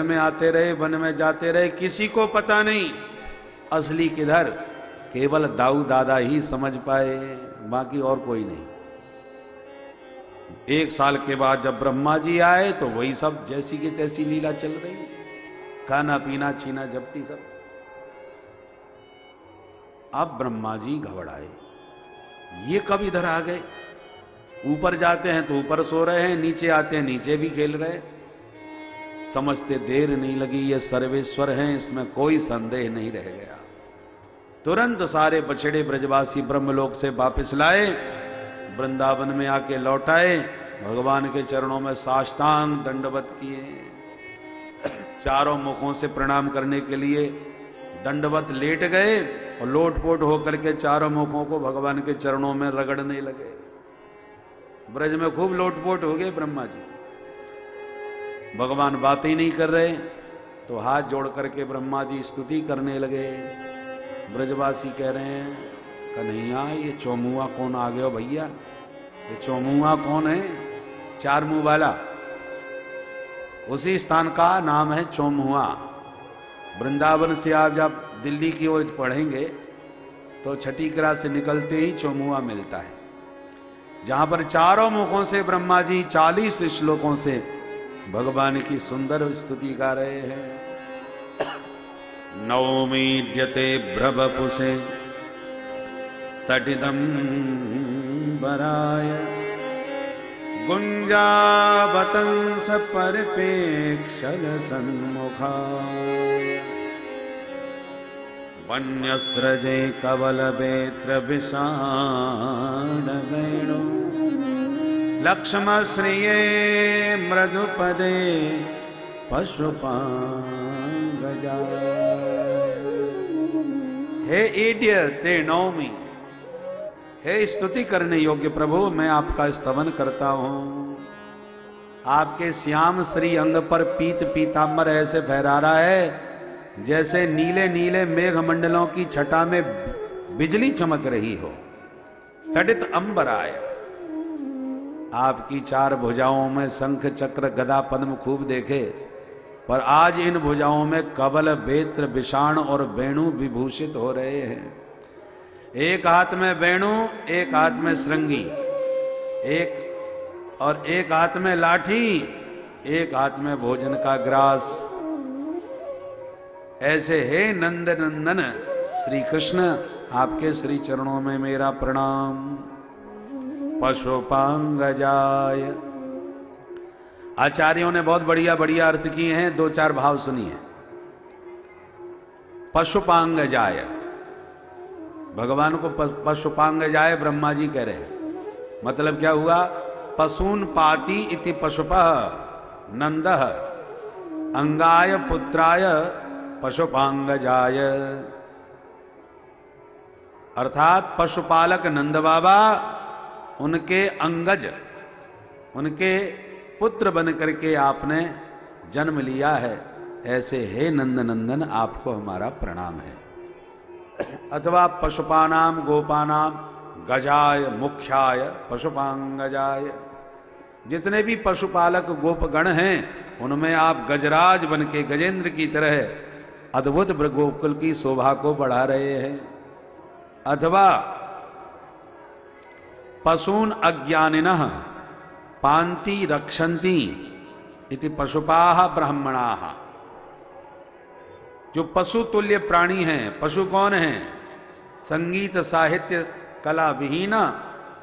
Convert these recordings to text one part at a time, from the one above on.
में आते रहे, वन में जाते रहे, किसी को पता नहीं असली किधर, केवल दाऊ दादा ही समझ पाए, बाकी और कोई नहीं। 1 साल के बाद जब ब्रह्मा जी आए तो वही सब जैसी की तैसी लीला चल रही, खाना पीना छीना झपटी सब। अब ब्रह्मा जी घबराए, ये कब इधर आ गए? ऊपर जाते हैं तो ऊपर सो रहे हैं, नीचे आते हैं नीचे भी खेल रहे हैं। समझते देर नहीं लगी, ये सर्वेश्वर हैं, इसमें कोई संदेह नहीं रह गया। तुरंत सारे बछड़े ब्रजवासी ब्रह्मलोक से वापस लाए, वृंदावन में आके लौटाए, भगवान के चरणों में साष्टांग दंडवत किए। चारों मुखों से प्रणाम करने के लिए दंडवत लेट गए और लोटपोट होकर के चारों मुखों को भगवान के चरणों में रगड़ने लगे। ब्रज में खूब लोटपोट हो गए ब्रह्मा जी। भगवान बात ही नहीं कर रहे तो हाथ जोड़ करके ब्रह्मा जी स्तुति करने लगे। ब्रजवासी कह रहे हैं, कन्हैया ये चौमुआ कौन आ गया भैया? ये चौमुआ कौन है? 4 मुंह वाला, उसी स्थान का नाम है चौमुआ। वृंदावन से आप जब दिल्ली की ओर पढ़ेंगे तो छठी क्रास से निकलते ही चौमुआ मिलता है, जहां पर चारों मुखों से ब्रह्मा जी 40 श्लोकों से भगवान की सुंदर स्तुति गा रहे हैं। नौमीड्यते भ्रवपुषे तटिदं बराय गुंजावतंस परिपेक्षल सन्मुखाय वन्यस्रजे कवलवेत्र विषाण वेणु लक्ष्मश्रिये मृदुपदे पशुपांगजा। हे इडियट, हे नौमी, हे स्तुति करने योग्य प्रभु, मैं आपका स्तवन करता हूं। आपके श्याम श्री अंग पर पीत पीतांबर ऐसे फहरा रहा है जैसे नीले नीले मेघमंडलों की छटा में बिजली चमक रही हो। तड़ित अंबराय, आपकी 4 भुजाओं में शंख चक्र गदा पद्म खूब देखे, पर आज इन भुजाओं में कवल बेत्र विषाण और वेणु विभूषित हो रहे हैं। एक हाथ में वेणु, एक हाथ में श्रृंगी, एक हाथ में लाठी, एक हाथ में भोजन का ग्रास। ऐसे हे नंद नंदन श्री कृष्ण, आपके श्री चरणों में मेरा प्रणाम। पशुपांगजाय, आचार्यों ने बहुत बढ़िया बढ़िया अर्थ किए हैं, 2-4 भाव सुनिए। पशुपांगजाय, भगवान को पशुपांगजाय ब्रह्मा जी कह रहे हैं। मतलब क्या हुआ? पशून पाति इति पशुपः नंदः अंगाय पुत्राय पशुपांगजाय। अर्थात पशुपालक नंद बाबा उनके अंगज, उनके पुत्र बन करके आपने जन्म लिया है। ऐसे हे नंद नंदन, आपको हमारा प्रणाम है। अथवा पशुपानाम गोपानाम गजाय मुख्याय पशुपांगजाय, जितने भी पशुपालक गोपगण हैं उनमें आप गजराज बन के गजेंद्र की तरह अद्भुत गोकुल की शोभा को बढ़ा रहे हैं। अथवा पशून अज्ञानिनः पांति रक्षन्ति इति पशुपाः ब्राह्मणाः। जो पशु तुल्य प्राणी हैं, पशु कौन हैं? संगीत साहित्य कला विहीन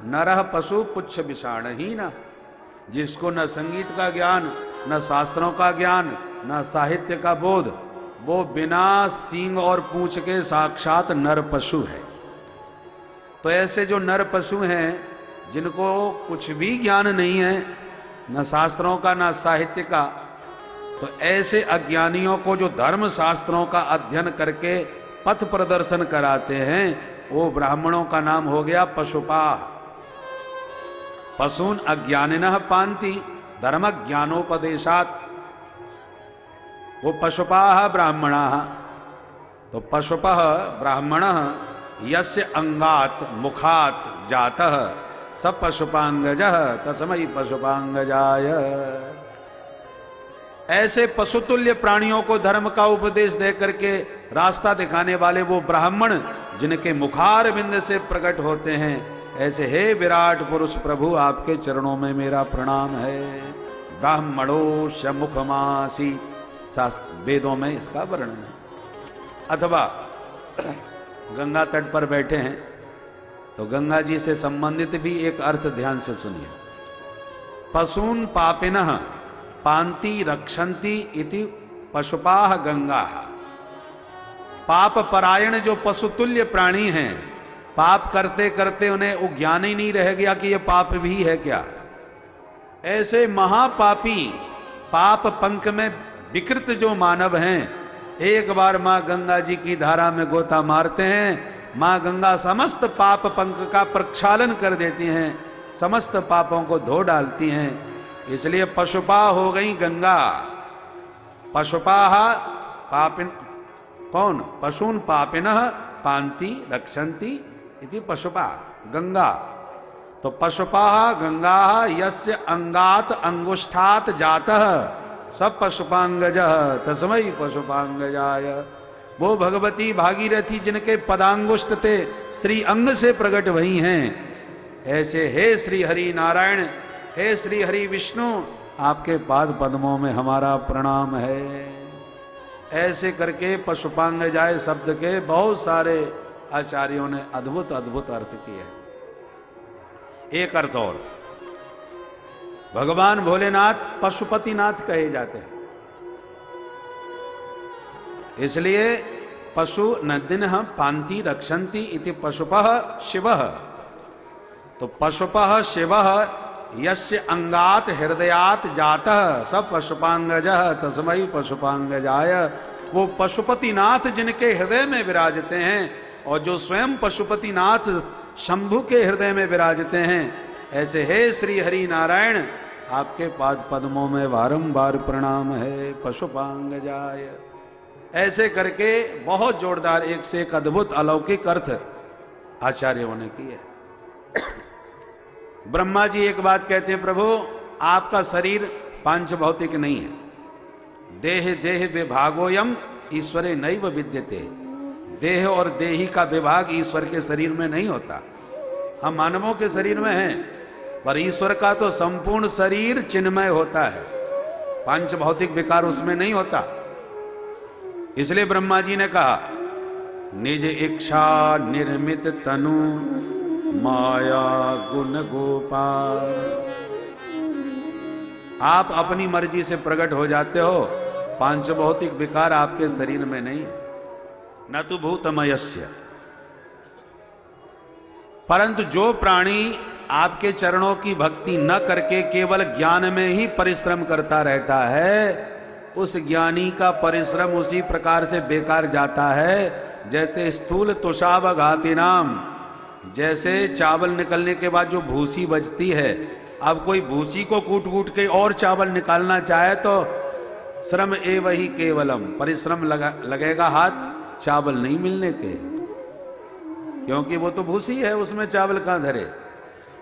नरह पशु पुच्छ विषाणहीन। जिसको न संगीत का ज्ञान, न शास्त्रों का ज्ञान, न साहित्य का बोध, वो बिना सींग और पूंछ के साक्षात नर पशु है। तो ऐसे जो नर पशु हैं, जिनको कुछ भी ज्ञान नहीं है, न शास्त्रों का न साहित्य का, तो ऐसे अज्ञानियों को जो धर्म शास्त्रों का अध्ययन करके पथ प्रदर्शन कराते हैं, वो ब्राह्मणों का नाम हो गया पशुपाः। पशून अज्ञानिनः पांति धर्म ज्ञानोपदेशात, वो पशुपाः ब्राह्मणाः। तो पशुपः ब्राह्मणः यस्य अंगात मुखात जातः स पशुपांगजः तस्मै पशुपांगजाय। ऐसे पशुतुल्य प्राणियों को धर्म का उपदेश दे करके रास्ता दिखाने वाले वो ब्राह्मण जिनके मुखार बिंद से प्रकट होते हैं, ऐसे हे विराट पुरुष प्रभु, आपके चरणों में मेरा प्रणाम है। ब्राह्मणोश मुखमासी, शास्त्र वेदों में इसका वर्णन है। अथवा गंगा तट पर बैठे हैं तो गंगा जी से संबंधित भी एक अर्थ ध्यान से सुनिए। पशून पापिनः पांति रक्षन्ति इति पशुपाह गंगा। पाप परायण जो पशुतुल्य प्राणी हैं, पाप करते करते उन्हें वो ज्ञान ही नहीं रह गया कि ये पाप भी है क्या, ऐसे महापापी पाप पंख में विकृत जो मानव हैं, एक बार मां गंगा जी की धारा में गोता मारते हैं, मां गंगा समस्त पाप पंख का प्रक्षालन कर देती हैं, समस्त पापों को धो डालती हैं। इसलिए पशुपा हो गई गंगा। पशुपाह पापिन कौन? पशून पापिनः पांति रक्षन्ति इति पशुपा गंगा। तो पशुपाह गंगा यस्य अंगात अंगुष्ठात जातः सब पशुपांगज तस्मै पशुपांगजाय। वो भगवती भागीरथी जिनके पदांगुष्ठ थे, श्री अंग से प्रकट वही हैं। ऐसे हे श्री हरि नारायण, हे श्री हरि विष्णु, आपके पाद पद्मों में हमारा प्रणाम है। ऐसे करके पशुपांगजाय शब्द के बहुत सारे आचार्यों ने अद्भुत अद्भुत अर्थ किए। एक अर्थ और, भगवान भोलेनाथ पशुपतिनाथ कहे जाते हैं, इसलिए पशु नदिनः पांति रक्षन्ति इति पशुपः शिवः। तो पशुपः शिवः यस्य अंगात हृदयात जातः सब पशुपांगजः तस्मै पशुपांगजाय। वो पशुपतिनाथ जिनके हृदय में विराजते हैं और जो स्वयं पशुपतिनाथ शंभु के हृदय में विराजते हैं, ऐसे हे श्री हरि नारायण, आपके पाद पद्मों में बारंबार प्रणाम है। पशुपांगजाय। ऐसे करके बहुत जोरदार एक से एक अद्भुत अलौकिक अर्थ आचार्यों ने किए। ब्रह्मा जी एक बात कहते हैं, प्रभु आपका शरीर पांच भौतिक नहीं है। देह देह विभागोयम ईश्वरे नैव विद्यते। देह और देही का विभाग ईश्वर के शरीर में नहीं होता। हम मानवों के शरीर में हैं, पर ईश्वर का तो संपूर्ण शरीर चिन्मय होता है, पांच भौतिक विकार उसमें नहीं होता। इसलिए ब्रह्मा जी ने कहा, निज इच्छा निर्मित तनु माया गुण गोपाल। आप अपनी मर्जी से प्रकट हो जाते हो, पांच भौतिक विकार आपके शरीर में नहीं, न तो भूतमयस्य। परंतु जो प्राणी आपके चरणों की भक्ति न करके केवल ज्ञान में ही परिश्रम करता रहता है, उस ज्ञानी का परिश्रम उसी प्रकार से बेकार जाता है जैसे स्थूल तुषाव घाती नाम। जैसे चावल निकलने के बाद जो भूसी बचती है, अब कोई भूसी को कूट कूट के और चावल निकालना चाहे तो श्रम एव ही केवलम, परिश्रम लगेगा हाथ, चावल नहीं मिलने के, क्योंकि वो तो भूसी है, उसमें चावल कहां धरे।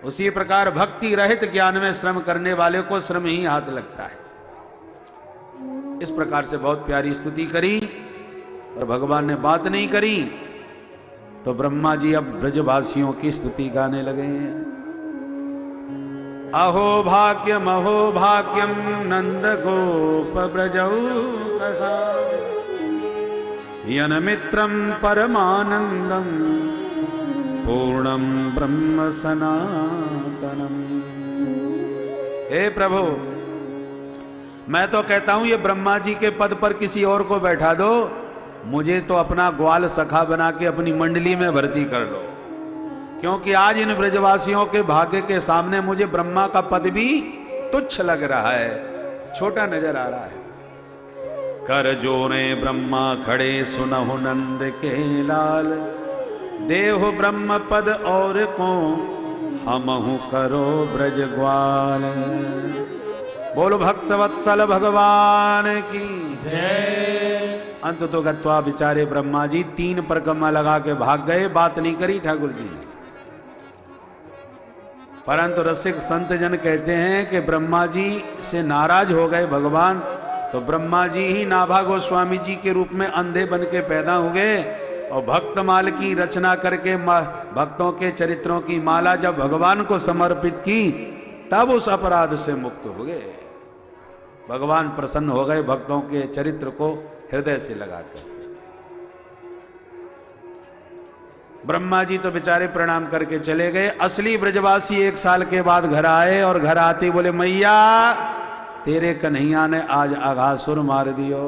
उसी प्रकार भक्ति रहित ज्ञान में श्रम करने वाले को श्रम ही हाथ लगता है। इस प्रकार से बहुत प्यारी स्तुति करी और भगवान ने बात नहीं करी, तो ब्रह्मा जी अब ब्रजवासियों की स्तुति गाने लगे। अहो भाग्यम नंद गोप ब्रजौकसा यनमित्रम परमानंदम पूर्णम ब्रह्म सनातनम। हे प्रभु, मैं तो कहता हूं ये ब्रह्मा जी के पद पर किसी और को बैठा दो, मुझे तो अपना ग्वाल सखा बना के अपनी मंडली में भर्ती कर लो, क्योंकि आज इन ब्रजवासियों के भाग्य के सामने मुझे ब्रह्मा का पद भी तुच्छ लग रहा है, छोटा नजर आ रहा है। कर जोरे ब्रह्मा खड़े सुनहु नंद के लाल, देहो ब्रह्म पद और को हमहु करो ब्रज ग्वाल। बोलो भक्तवत्सल भगवान की जय। अंत तो गत्वा बिचारे ब्रह्मा जी 3 परिक्रमा लगा के भाग गए, बात नहीं करी ठाकुर जी ने। परंतु रसिक संत जन कहते हैं कि ब्रह्मा जी से नाराज हो गए भगवान, तो ब्रह्मा जी ही नाभा गोस्वामी जी के रूप में अंधे बन के पैदा हुए और भक्तमाल की रचना करके भक्तों के चरित्रों की माला जब भगवान को समर्पित की तब उस अपराध से मुक्त हो गए। भगवान प्रसन्न हो गए भक्तों के चरित्र को हृदय से लगाकर। ब्रह्मा जी तो बेचारे प्रणाम करके चले गए। असली ब्रजवासी 1 साल के बाद घर आए और घर आते बोले मैया तेरे कन्हैया ने आज अघासुर मार दियो।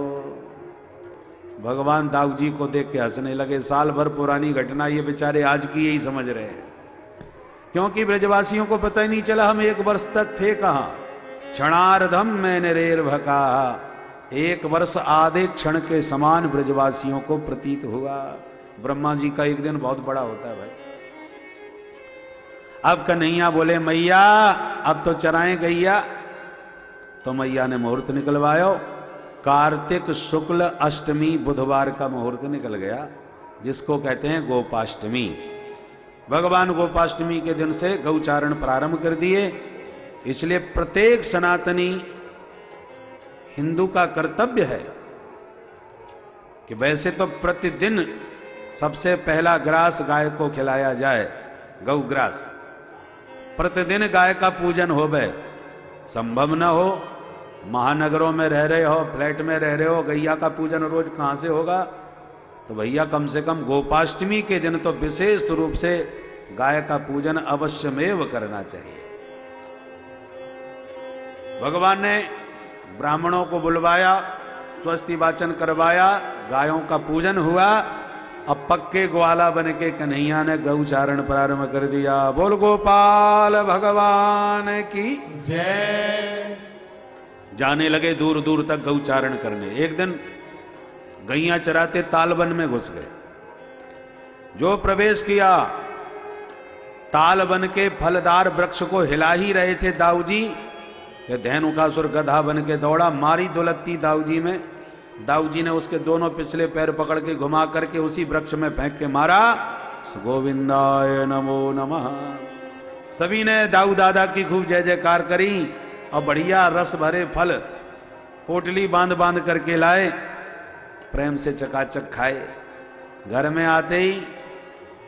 भगवान दाऊ जी को देख के हंसने लगे। साल भर पुरानी घटना ये बेचारे आज की यही समझ रहे हैं, क्योंकि ब्रजवासियों को पता ही नहीं चला हम 1 वर्ष तक थे कहां। क्षणार्धम में निरेर भका, 1 वर्ष आधे क्षण के समान ब्रजवासियों को प्रतीत हुआ। ब्रह्मा जी का एक दिन बहुत बड़ा होता है भाई। अब कन्हैया बोले मैया अब तो चराएं गैया। तो मैया ने मुहूर्त निकलवायो। कार्तिक शुक्ल अष्टमी बुधवार का मुहूर्त निकल गया, जिसको कहते हैं गोपाष्टमी। भगवान गोपाष्टमी के दिन से गौचारण प्रारंभ कर दिए। इसलिए प्रत्येक सनातनी हिंदू का कर्तव्य है कि वैसे तो प्रतिदिन सबसे पहला ग्रास गाय को खिलाया जाए, गौ ग्रास। प्रतिदिन गाय का पूजन हो बे, संभव न हो, महानगरों में रह रहे हो, फ्लैट में रह रहे हो, गैया का पूजन रोज कहां से होगा। तो भैया कम से कम गोपाष्टमी के दिन तो विशेष रूप से गाय का पूजन अवश्यमेव करना चाहिए। भगवान ने ब्राह्मणों को बुलवाया, स्वस्ति वाचन करवाया, गायों का पूजन हुआ। अब पक्के ग्वाला बन के कन्हैया ने गौचारण प्रारंभ कर दिया। बोल गोपाल भगवान की जय। जाने लगे दूर दूर तक गौचारण करने। एक दिन गैया चराते तालबन में घुस गए। जो प्रवेश किया, तालबन के फलदार वृक्ष को हिला ही रहे थे दाऊ जी, धेनुकासुर गधा बन के दौड़ा, मारी दुलत्ती दाऊ जी में। दाऊ जी ने उसके दोनों पिछले पैर पकड़ के घुमा करके उसी वृक्ष में फेंक के मारा। गोविंदाय नमो नमः। सभी ने दाऊ दादा की खूब जय जयकार करी और बढ़िया रस भरे फल पोटली बांध बांध करके लाए, प्रेम से चकाचक खाए। घर में आते ही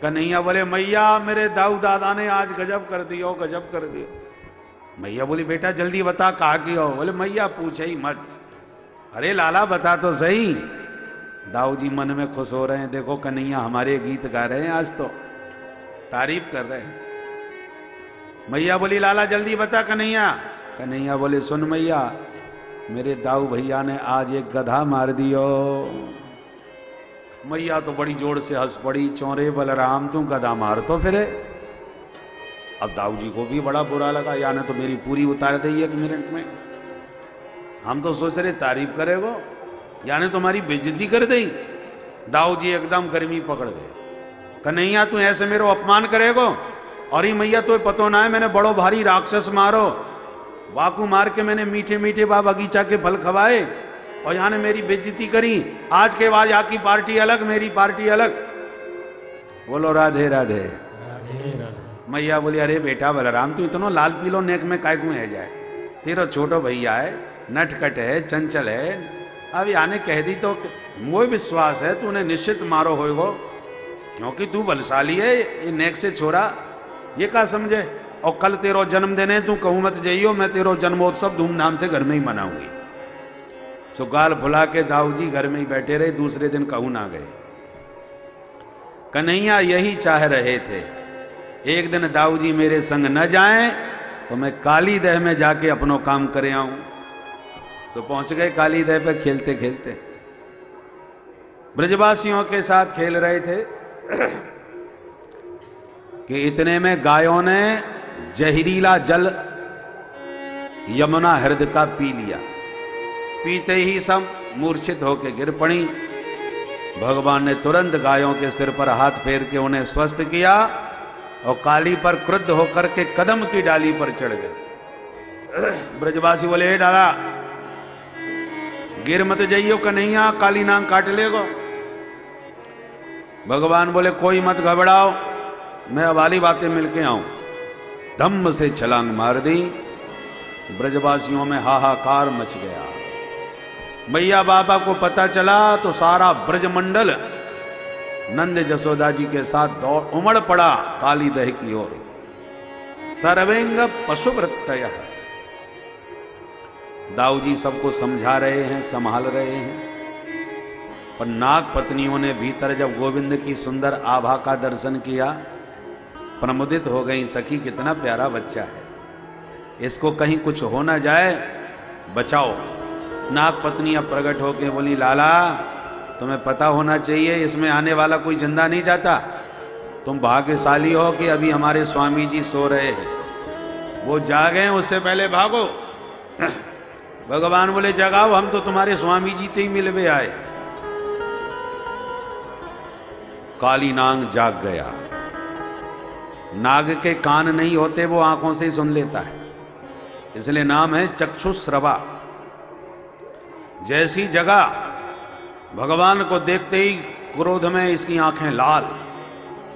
कन्हैया बोले मैया मेरे दाऊ दादा ने आज गजब कर दियो, गजब कर दियो। मैया बोली बेटा जल्दी बता कहा की हो। बोले मैया पूछे ही मत। अरे लाला बता तो सही। दाऊ जी मन में खुश हो रहे हैं, देखो कन्हैया हमारे गीत गा रहे हैं, आज तो तारीफ कर रहे हैं। मैया बोली लाला जल्दी बता कन्हैया। कन्हैया बोले सुन मैया मेरे दाऊ भैया ने आज एक गधा मार दियो। मैया तो बड़ी जोर से हंस पड़ी, चौरे बलराम तू गधा मार तो फिरे। अब दाऊ जी को भी बड़ा बुरा लगा, यानी तो मेरी पूरी उतार दी 1 मिनट में। हम तो सोच रहे तारीफ करेगो, यानी तुम्हारी बेइज्जती कर दी। दाऊ जी एकदम गर्मी पकड़ गए। कन्हैया तू ऐसे मेरे अपमान करेगो? और ही मैया तो पतो ना है मैंने बड़ो भारी राक्षस मारो, वाकू मार के मैंने मीठे मीठे बा बगीचा के फल खवाए और यहाँ ने मेरी बेइज्जती करी। आज के बाद आपकी पार्टी अलग, मेरी पार्टी अलग। बोलो राधे राधे। मैया बोली अरे बेटा बलराम तू इतना लाल पीलो नेक में काय को है जाए। तेरा छोटो भैया है, नटखट है, चंचल है। अब याने कह दी तो मोह विश्वास है तूने निश्चित मारो होएगो, क्योंकि तू बलशाली है। ये नेक से छोरा ये का समझे। और कल तेरो जन्मदिन है, तू कहूं मत जाइयो, मैं तेरो जन्मोत्सव धूमधाम से घर में ही मनाऊंगी। सो गाल भुला के दाऊ जी घर में ही बैठे रहे। दूसरे दिन कहूं ना गए। कन्हैया यही चाह रहे थे, एक दिन दाऊ जी मेरे संग न जाएं तो मैं काली दह में जाके अपनो काम करे आऊं। तो पहुंच गए काली दह पे खेलते खेलते। ब्रजवासियों के साथ खेल रहे थे कि इतने में गायों ने जहरीला जल यमुना हृदय का पी लिया। पीते ही सब मूर्छित होकर गिर पड़ी। भगवान ने तुरंत गायों के सिर पर हाथ फेर के उन्हें स्वस्थ किया और काली पर क्रुद्ध होकर के कदम की डाली पर चढ़ गए। ब्रजवासी बोले हे डाला गिर मत जाइयो कन्हैया, काली नांग काट लेगो। भगवान बोले कोई मत घबराओ, मैं अब वाली बातें मिलके आऊं। धम्म से छलांग मार दी। ब्रजवासियों में हाहाकार मच गया। मैया बाबा को पता चला तो सारा ब्रजमंडल नंद जसोदा जी के साथ दौड़ उमड़ पड़ा काली दह की ओर। सर्वेंग पशुवृत्तयः। दाऊ जी सबको समझा रहे हैं, संभाल रहे हैं, पर नाग पत्नियों ने भीतर जब गोविंद की सुंदर आभा का दर्शन किया, प्रमुदित हो गई। सखी कितना प्यारा बच्चा है, इसको कहीं कुछ हो ना जाए, बचाओ। नाग पत्नियां प्रकट होकर बोली, लाला तुम्हें पता होना चाहिए इसमें आने वाला कोई जिंदा नहीं जाता। तुम भाग्यशाली हो कि अभी हमारे स्वामी जी सो रहे हैं, वो जागे उससे पहले भागो। भगवान बोले, जगाओ, हम तो तुम्हारे स्वामी जी से ही मिलवे आए। काली नाग जाग गया। नाग के कान नहीं होते, वो आंखों से ही सुन लेता है, इसलिए नाम है चक्षुश्रवा। जैसी जगह भगवान को देखते ही क्रोध में इसकी आंखें लाल,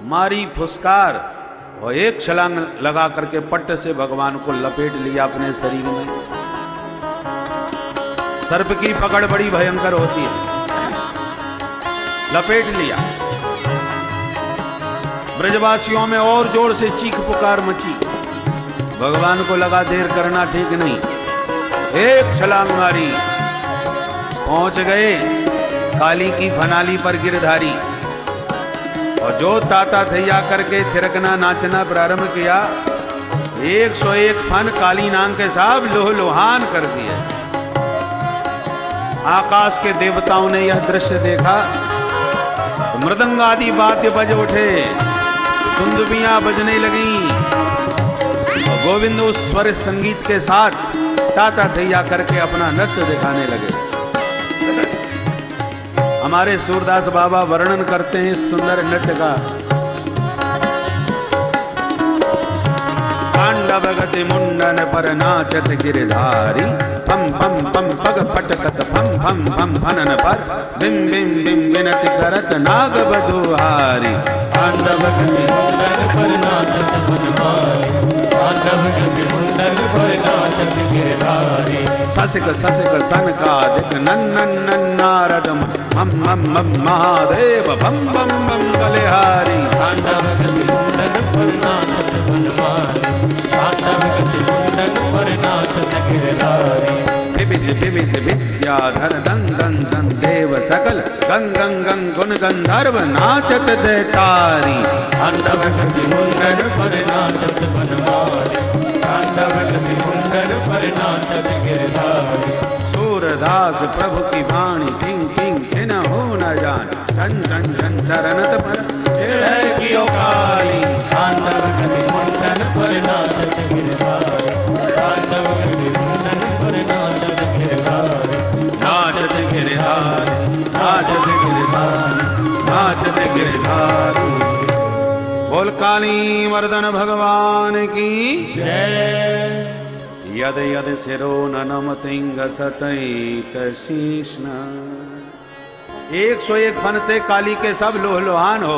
मारी फुसकार और एक छलांग लगा करके पट्ट से भगवान को लपेट लिया अपने शरीर में। सर्प की पकड़ बड़ी भयंकर होती है, लपेट लिया। ब्रजवासियों में और जोर से चीख पुकार मची। भगवान को लगा देर करना ठीक नहीं, एक छलांग मारी, पहुंच गए काली की फनाली पर गिरधारी। और जो ताता थैया करके थिरकना नाचना प्रारंभ किया, 101 फन काली नाग के साथ लोहलुहान कर दिए। आकाश के देवताओं ने यह दृश्य देखा तो मृदंग आदि वाद्य बज उठे, दुंदुबियां बजने लगी और गोविंद उस स्वर संगीत के साथ ताता थैया करके अपना नृत्य दिखाने लगे। हमारे सूरदास बाबा वर्णन करते हैं इस सुंदर नृत्य का। तांडव गति मुंडन पर नाचत गिरधारी, पम पम पम पग पटकत फम फम फम फनन पर, बिम बिम बिम विनति करत नाग बधुहारी। तांडव गति मुंडन पर नाचत बनवारी, तांडव गति मुंडन पर नाचत गिरधारी। ससिक ससिक सनकादिक नन्नन नन्नारद मम मम मम महादेव बम बम बम बलिहारी। तांडव गति मुंडन पर नाचत बनवारी, तांडव गति मुंडन पर नाचत गिरधारी। विविध विविध विद्याधर दं दं दं देव सकल गंग गंग गंग गुण गंधर्व नाचत देतारी। तांडव गति मुंडन पर नाचत बनवारी, तांडव गति मुंडन पर नाचत गिरधारी। सूरदास प्रभु की वाणी किंग किंग किन हो न जान, चन चन चन चरणत पर हृदय की ओकारी। तांडव गति मुंडन पर नाचत गिरधारी, तांडव गति मुंडन पर नाचत गिरधारी। नाचत गिरधारी, नाचत गिरधारी, नाचत गिरधारी। बोल काली मर्दन भगवान की जय। यद यद सिरो ननमतिंग सतैक शीष्ण। 101 फन थे काली के, सब लोहलुहान हो